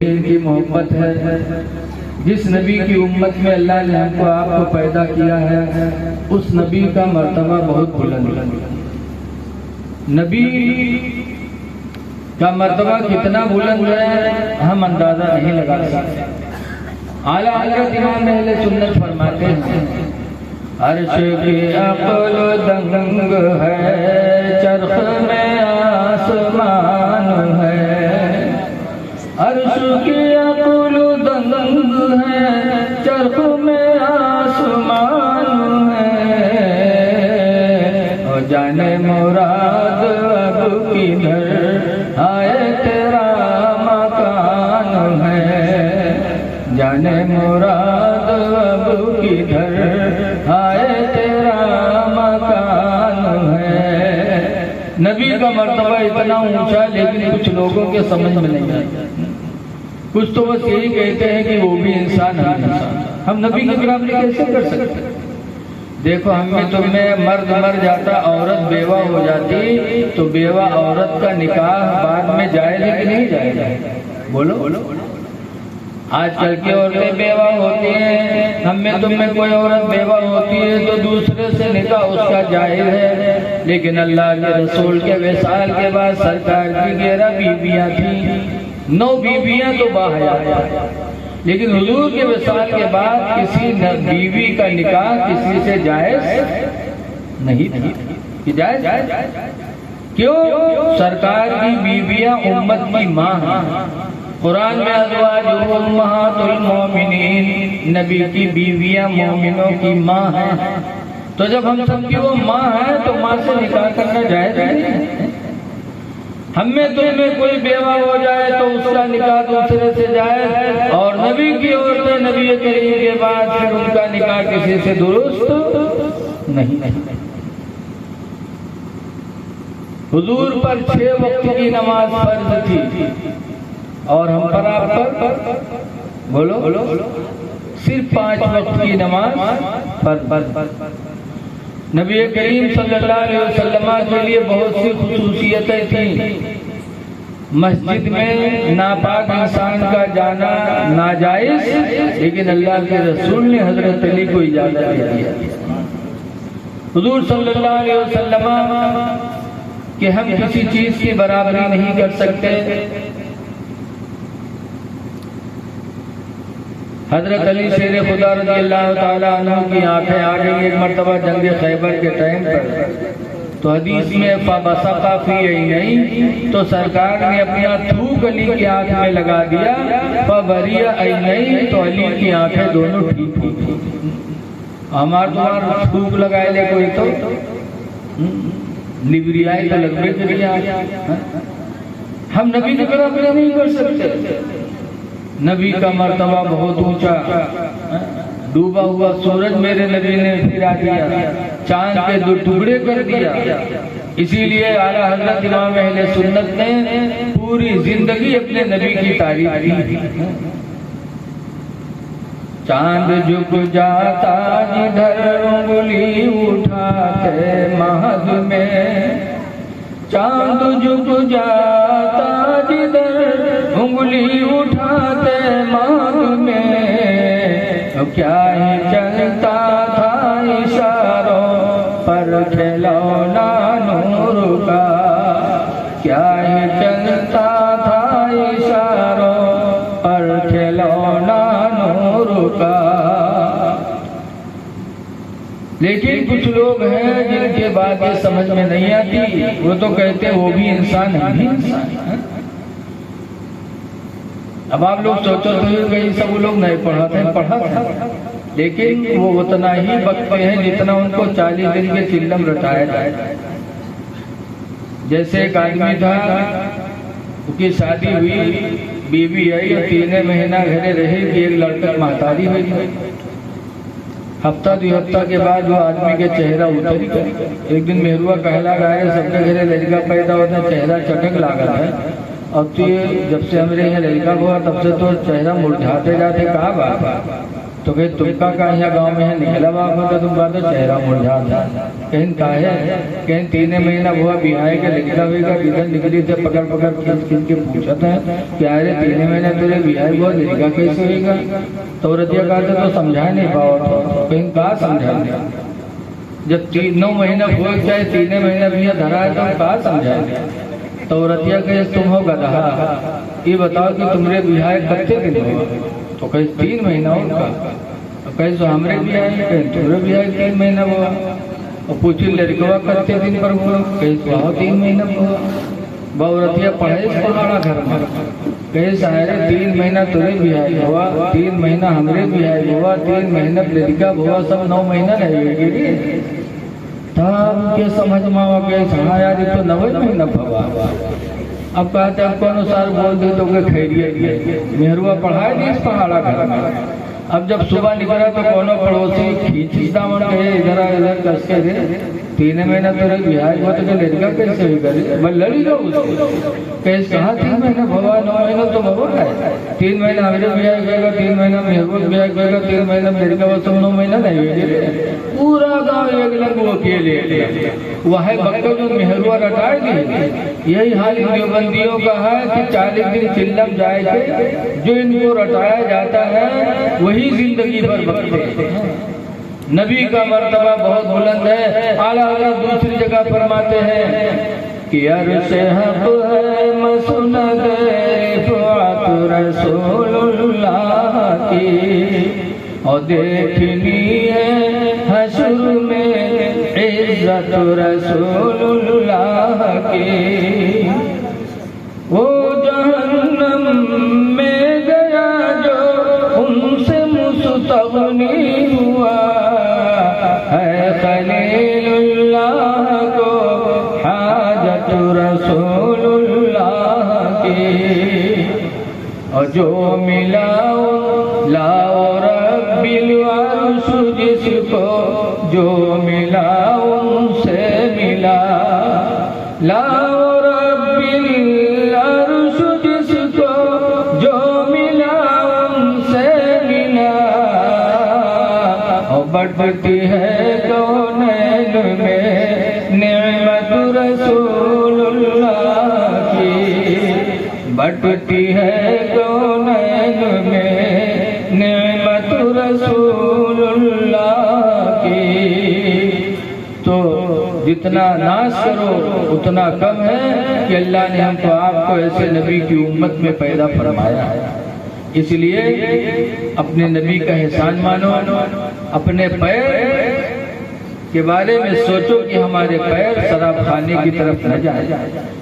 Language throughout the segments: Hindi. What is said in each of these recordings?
की मोहब्बत है। जिस नबी की उम्मत में अल्लाह ने हमको आपको पैदा किया है, उस नबी का मर्तबा बहुत बुलंद है। नबी का मर्तबा कितना बुलंद है हम अंदाजा नहीं लगा सकते। आला हज़रत इमाम अहले सुन्नत फरमाते हैं, अर्श की अक़ल दंग है, चरख़ में आसमान है। अर्श की अक़ल दंग है, चरख़ में आसमान है। और जाने मुराद अब किधर आए तेरा मकान है। जाने मुराद अब किधर आए तेरा मकान है। नबी का मर्तबा इतना ऊंचा, लेकिन कुछ लोगों के समझ में नहीं आता। कुछ तो बस यही कहते हैं कि वो भी इंसान है, हम नबी के बराबरी कैसे कर सकते। देखो हमें तो में मर्द मर जाता, औरत बेवा हो जाती, तो बेवा औरत का निकाह बाद में जाएगा कि नहीं जाएगा? बोलो बोलो। आजकल की औरतें बेवा होती हैं, हमें तुम में कोई औरत बेवा होती है तो दूसरे से निकाह उसका जायज़ है। लेकिन अल्लाह के रसूल के विसाल के बाद सरकार की 11 बीवियां थी, 9 बीवियां तो बाहया, लेकिन हुजूर के विसाल के बाद किसी बीवी का निकाह किसी से जायज़ नहीं थी कि जायज़। क्यों? सरकार की बीवियां उम्मत की माँ हैं। कुरान में अज़वाजुहु उम्महातुल मोमिनीन, नबी की बीवियां मोमिनों की माँ हैं। तो जब हम सबकी वो माँ है तो माँ से निकाह करना जायज़ है। हमें तो में कोई बेवा हो जाए तो उसका निकाह दूसरे से जाए, और नबी की औरतें नबी करीम के बाद फिर उनका निकाह किसी से दुरुस्त नहीं। हुजूर पर 6 वक्त की नमाज फर्ज थी, और हम पर आप पर बोलो सिर्फ 5 वक्त की नमाज फर्ज। नबी करीम सल्लल्लाहु अलैहि वसल्लम के लिए बहुत सी खुसूसियतें थी। मस्जिद में नापाक इंसान का जाना नाजायज, लेकिन अल्लाह के रसूल ने हजरत अली को इजाजत दे दिया। हुजूर सल्लल्लाहु अलैहि वसल्लम कि हम किसी चीज की बराबरी नहीं कर सकते। हजरत अली शेर खुदा रज़ियल्लाहु ताला अन्हु की आंखें आ गई एक मरतबा जंग खैबर के टाइम पर। तो हदीस में फबसका फी ऐनैहि, तो सरकार ने अपना थूक अली की आंख में लगा दिया। फबरिया ऐनैहि, तो अली की आंखें दोनों ठीक थी। हमार तुम्हार थूक लगाए ले कोई तो लिबरियाई तो लगभग करिए। हम नबी की बराबरी नहीं कर सकते। नबी का मर्तबा बहुत ऊंचा। डूबा हुआ सूरज मेरे नबी ने फिरा दिया, चांद के 2 टुकड़े कर दिया। इसीलिए आला हज़रत इमाम अहले सुन्नत ने पूरी जिंदगी अपने नबी की तारीफ की। चांद झुक जाता जिधर उंगली उठाते महद में, चांद झुक जाता जिधर उंगली उठाते महद में। तो क्या ही चलता था इशारों पर खिलौना नूर का, क्या ही चलता था इशारों पर खिलौना नूर का। लेकिन कुछ लोग हैं जिनके बातें समझ में नहीं आती, वो तो कहते हैं वो भी इंसान है। अब आप लोग सोचो तो कहीं सब लोग नहीं पढ़ा था, लेकिन वो उतना ही बकते हैं जितना उनको 40 दिन के चिल्लम रटाया जाए। जैसे एक आदमी था, उसकी शादी हुई, बीवी आई और 3 महीना घरे रही कि एक लड़का महतारी हुई। हफ्ता 2 हफ्ता के बाद वो आदमी के चेहरा उतर गया। एक दिन मेहरुआ कहला गया सबके घरे लड़का पैदा होता, चेहरा चटक लागल है। अब तो जब से हमारे यहाँ लड़का हुआ तब से तो चेहरा मुरझाते जाते। कहा बात तो कहे तुमका का यहाँ गाँव में है निकला बाप होता तुमका तो चेहरा मुरझा था। कहीं का है कहीं 3 महीना हुआ बिहार के लिखता हुएगा किधर निकली थे पकड़ पकड़ खींच खींच के पूछा था क्या अरे 3 महीना तेरे बिहार हुआ लिखा कैसे होगा। तो रतिया कहते तो समझा नहीं पाओ तो कहीं कहा समझा जब 9 महीना हुआ चाहे 3 महीना भी धरा है तो कहा समझा। तो रतिया कहे तुम हो गधा ये बताओ कि तुम्हारे बिहार कच्चे दिन हो। तो कहे 3 महीना उनका तो कहे सो हमरे भी आए कहे तुम्हारे भी आए 3 महीना हुआ। और पूछी लड़कवा कच्चे दिन पर हुआ कहे सो 3 महीना हुआ। बहुरतिया पढ़े पहाड़ा घर में कहे सारे 3 महीना तुरे भी आए हुआ 3 महीना हमरे भी आए हुआ 3 महीना लड़का हुआ सब 9 महीना रहेगी तब के समझ में आ गए हाँ यार तो 9 महीना भवा। अब कहते आपको अनुसार बोल दे तो खैरियत मेहरुआ पढ़ाए नहीं इस पहाड़ा घर में। अब जब सुबह निकला तो कोनो पड़ोसी खींच दामन कहे इधर इधर कस के दे 3 महीना तो बिहार हुआ तो लड़का कैसे भी करे मैं लड़ी गया उसको कैसे कहा 3 महीना भवा 9 महीना तो भवा है 3 महीना हमरे बिहार गएगा 3 महीना मेहरुआ बिहार गएगा 3 महीना लड़का वो सब 9 महीना नहीं हुए। पूरा गाँव एक लग वो अकेले वह बक्का जो मेहरुआ रटाएगी। यही हाल इन देवबंदियों का है कि 40 दिन चिल्लम जाए थे जो इनको रटाया जाता है वही जिंदगी भर बकते हैं। नबी का मर्तबा बहुत बुलंद है। आला हज़रत दूसरी जगह फरमाते हैं कि अर्श हक़ है मसनद रिफ़अत रसूलुल्लाह की और देखनी है हश्र में इज़्ज़त रसूलुल्लाह की। वो जहन्नम में गया जो उनसे मुस्तग़नी हुआ है खलीलुल्लाह को हाजत रसूलुल्लाह की। और जो मिलाओ लाओ रब्बिल अर्श जिसको जो मिला उनसे मिला लाओ रब्बिल अर्श जिसको जो मिला उनसे मिला। और बढ़ती है कौनैन में नेमत रसूलुल्लाह की बढ़ती है कौनैन में नेमत रसूलुल्लाह की। तो जितना नाश करो उतना कम है कि अल्लाह ने हमको आपको ऐसे नबी की उम्मत में पैदा फरमाया है। इसलिए अपने नबी का एहसान मानो। अपने पैर के बारे में सोचो कि हमारे पैर शराब खाने की तरफ न जाए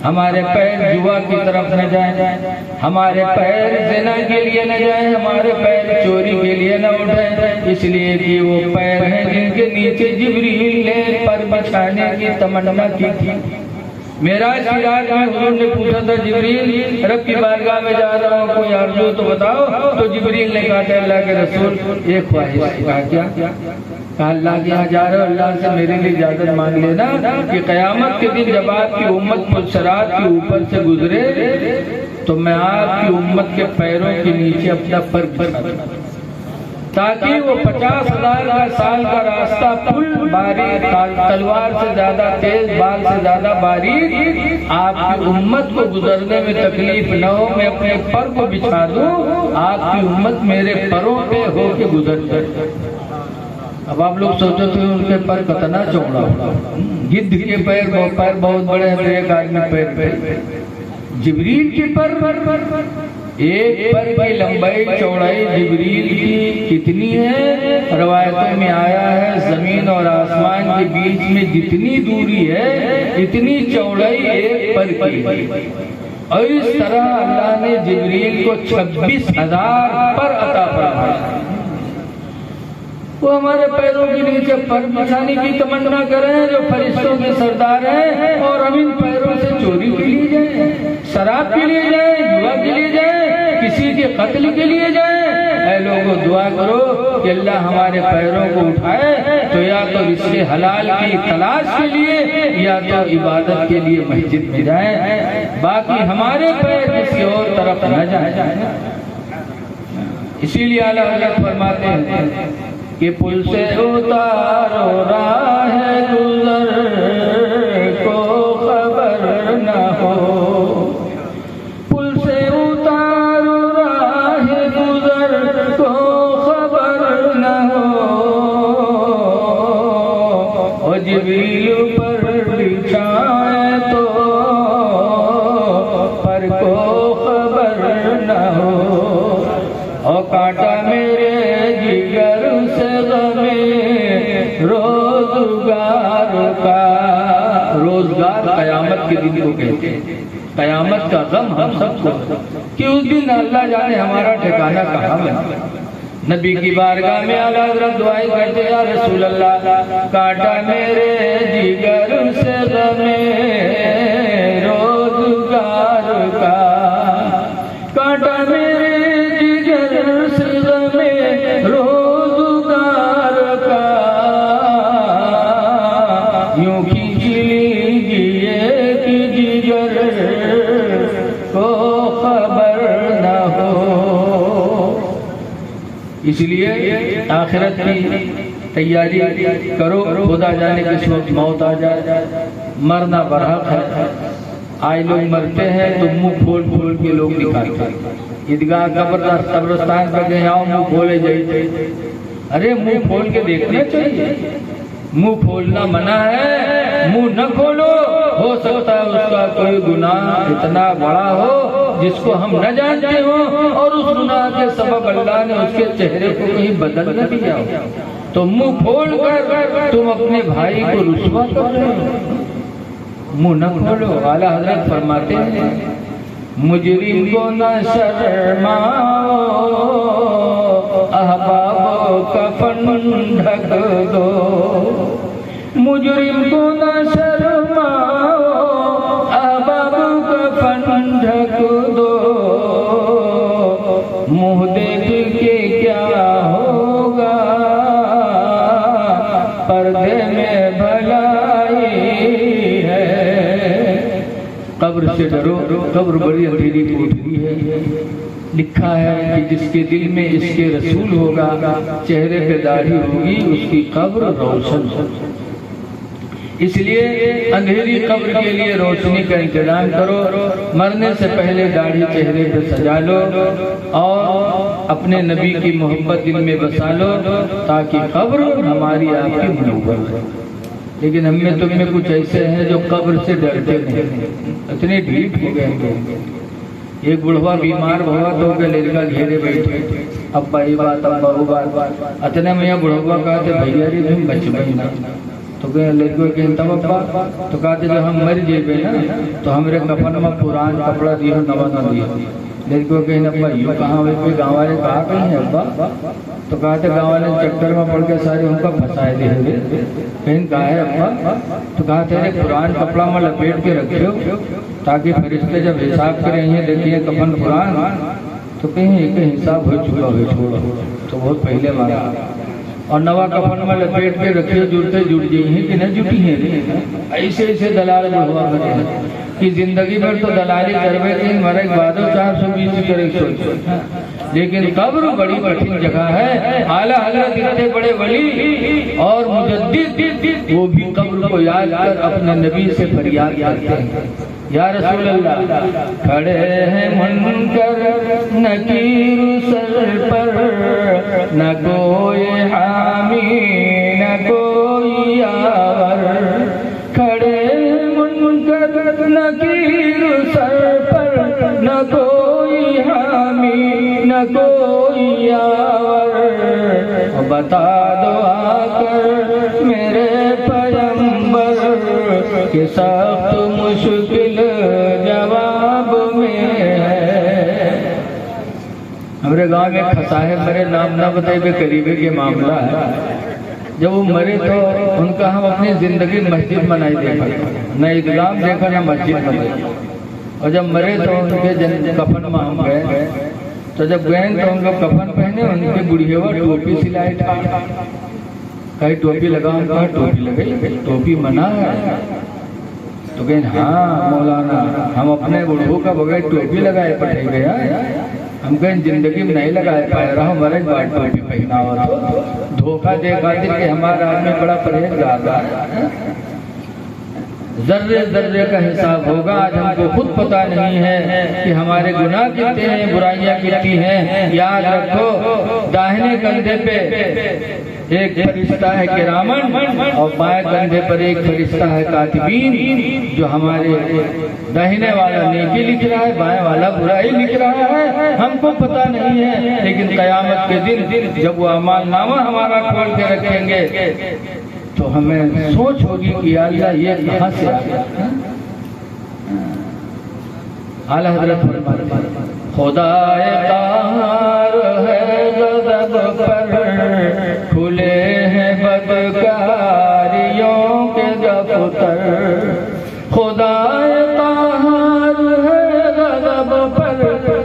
हमारे पैर जुआ की तरफ न जाए हमारे पैर ज़िना के लिए न जाए हमारे पैर चोरी के लिए न उठे। इसलिए कि वो पैर हैं जिनके नीचे जिब्रील ने पर बिछाने की तमन्ना की थी। मेराज की रात में हुजूर ने पूछा था जिब्रील रब की बारगाह में जा रहा हूँ कोई आरज़ू तो बताओ। तो जिब्रील ने कहा था अल्लाह के रसूल एक ख्वाहिश। कहा क्या? कहा अल्लाह के यहाँ जा रहे हो अल्लाह से मेरे लिए इजाजत मांग लेना कि क़यामत के दिन जब आपकी उम्मत पुलसरात के ऊपर से गुजरे तो मैं आपकी उम्मत के पैरों के नीचे अपना पर ताकि वो 50,000 साल का रास्ता पुल बारीक तलवार से ज्यादा तेज बाल से ज्यादा बारीक आपकी उम्मत को गुजरने में तकलीफ न हो। मैं अपने पर को बिछा दूं आपकी उम्मत मेरे परों पे हो के गुजर जाए। अब आप लोग सोचो तो उनके पैर कितना चौड़ा होगा। गिद्ध के पैर बहुत बड़े हैं। एक आदमी पैर जिब्रील के पर एक पर की लंबाई चौड़ाई जिब्रील की कितनी है? रवायतों में आया है जमीन और आसमान के बीच में जितनी दूरी है इतनी चौड़ाई एक पर की। और इस तरह अल्लाह ने जिब्रील को 26,000 पर अता फरमाया। वो हमारे पैरों के नीचे पर बिछाने की तमन्ना करें जो फरिश्तों के सरदार हैं और हम इन पैरों से चोरी के लिए जाए शराब के लिए जाए जुआ के लिए जाए किसी के कत्ल के लिए जाए। ऐ लोगों दुआ करो कि अल्लाह हमारे पैरों को उठाए तो या तो रिश्ते हलाल की तलाश के लिए या तो इबादत के लिए मस्जिद में जाए बाकी हमारे पैर किसी और तरफ न जाए। इसीलिए आला हज़रत फरमाते हैं कि पुल से उतारो राह गुजर को खबर न हो, पुल से उतारो राह गुजर को खबर न हो, और जिब्रील पर बिछाए तो पर को खबर न हो, और कांटा मेरे जिगर से गमे रोजगार का। रोजगार कयामत के दिन को कहते हैं, कयामत का गम हम सबको कि उस दिन अल्लाह जाने हमारा ठिकाना कहाँ है। नबी की बारगाह में आला हज़रत दुआएं करते, या रसूल अल्लाह कांटा मेरे जिगर से गमे रोजगार का, कांटा मेरे जिगर से गमे रोजगार का, यूं खींच लीजिए कि जिगर को खबर न हो। इसलिए आखिरत की तैयारी करो, खुदा जाने किस वक्त मौत आ जाए, मरना बरहक है। आज लोग मरते हैं तो मुंह खोल खोल के लोग दिखाते हैं, ईदगाह कब्रस्तान पर गए आओ मुंह खोले जाइए। अरे मुंह खोल के देखना चाहिए, मुंह खोलना मना है, मुंह न खोलो। हो सकता है उसका कोई गुनाह इतना बड़ा हो जिसको हम न जानते हो, और उस गुनाह के सबब अल्लाह ने उसके चेहरे को कहीं बदल न दिया हो, तो मुंह खोल कर तुम अपने भाई को रुसवा कर रहे हो। मुंह न खोलो। आला हज़रत फरमाते हैं मुजरिम को न शर्माओ, अहबाबो कफन ढक दो, मुजरिम को न शर्माओ, अहबाबो कफन ढक दो, मुँह देख के क्या होगा, पर्दे में भलाई है। कब्र से डरो, कब्र बड़ी अंधेरी कोठरी है। लिखा है कि जिसके दिल में इसके रसूल होगा, चेहरे पे दाढ़ी होगी, उसकी कब्र रोशन होगी। इसलिए अंधेरी कब्र के लिए रोशनी का इंतजाम करो। मरने से पहले दाढ़ी चेहरे पे सजा लो और अपने नबी की मोहब्बत दिल में बसा लो, ताकि कब्र हमारी आपकी मुनव्वर हो। लेकिन हम में तुम में कुछ ऐसे हैं जो कब्र से डरते नहीं, इतने ढीठ हो गए। एक बुढ़वा बीमार हुआ तो उनके लड़का घेरे बैठे, अब्बा ये बात अब्बा वो बात। अतने में बुढ़वा कहते भैया रे तुम बचबे ना, तो लड़को के तब अब्बा तो कहते जब हम मर जेबे ना तो हमरे कफन में पुरान कपड़ा दियो नवा न दियो। लड़को के अब्बा यू कहाँ हुए, गाँव वाले कहा कहीं है अब्बा, तो कहते गाँव वाले चक्कर में पड़ के सारे उनका फंसाए दे कहीं कहा है अब्बा, तो कहते अरे पुरान कपड़ा में लपेट के रखियो ताकि फरिश्ते जब हिसाब करें देखिए कफन पुरान, तो कहीं एक हिसाब हो चुका हो, छोड़ो तो बहुत पहले मारा। और नवा कफन में लपेट के रखिए, जुड़ते जुड़ जाइए कि नहीं जुटी है। ऐसे ऐसे दलाल हुआ करते कि जिंदगी भर तो दलाली करवे थे, मरे बाद 420 करे सोच। लेकिन कब्र बड़ी कठिन जगह है। आला हज़रत इतने बड़े वली और मुजद्दिद, वो भी कब्र को याद कर अपने नबी से फरियाद करते हैं, या रसूल अल्लाह खड़े हैं मुनकर नकीर सर पर, न कोई हामी न कोई यावर, खड़े मुनकर नकीर सर पर, न कोई हामी न कोई यावर, बता दो आकर मेरे पैगंबर के सख्त मुश्किल जवाब में है। हमारे गांव में खसा है, मेरे नाम ना बताइए, करीबे के मामला है। जब वो मरे तो उनका हम अपनी जिंदगी मस्जिद बनाई देखा, न ईदगाह देखा न मस्जिद बनाई। और जब मरे तो उनके कफन में हम गए, तो जब गए तो उनका कफन पहने, उनके बुढ़िया टोपी सिलाई था, कहीं टोपी लगा, उनका टोपी लगे, टोपी मना है। तो कहें हाँ मौलाना, हम अपने बुढ़ो का बगैर टोपी लगाए पठे गया। हम कहीं जिंदगी में नहीं लगा पाए रहा हमारे बाट टोपी पहनावा तो धोखा दे खातिर के हमारा आदमी बड़ा परहेजगार है। जर्रे जर्रे का हिसाब होगा। आज हमको खुद पता नहीं है कि हमारे गुनाह कितने हैं, बुराइयां कितनी हैं। याद रखो, दाहिने कंधे पे एक फरिश्ता है किरामन और बाएं कंधे पर एक फरिश्ता है कातिबीन, जो हमारे दाहिने वाला नेकी लिख रहा है, बाएं वाला बुराई लिख रहा है। हमको पता नहीं है, लेकिन कयामत के दिन जब वो अमाल नामा हमारा खोल के रखेंगे तो हमें सोच होगी कि अल्लाह ये कहां से आ गया। आला हज़रत फरमाते खुदाए क़हार है ग़ज़ब पर, खुले हैं बदकारियों के दफ्तर। खुदाए क़हार है ग़ज़ब पर,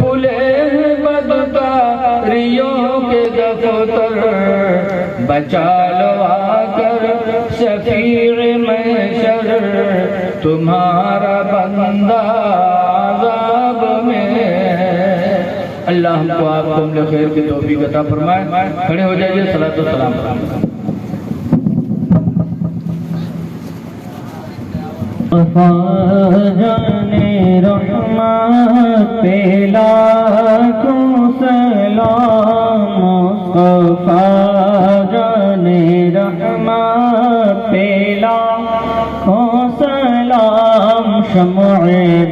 खुले हैं बदकारियों के दफ्तर। बचा लो आकर शफीर महशर, तुम्हारा बंदा अज़ाब में है। अल्लाह हमको आपको हमले खैर की तौफीक अता फरमाए। खड़े हो जाइए, सलात व सलाम। जाने रहमत पे लाखों सलाम, मुस्तफा जाने रहमत पे लाखों सलाम। शम्अ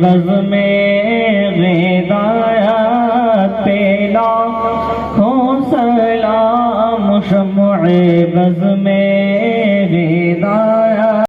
बज़ में हिदायत पे लाखों सलाम, शम्अ बज़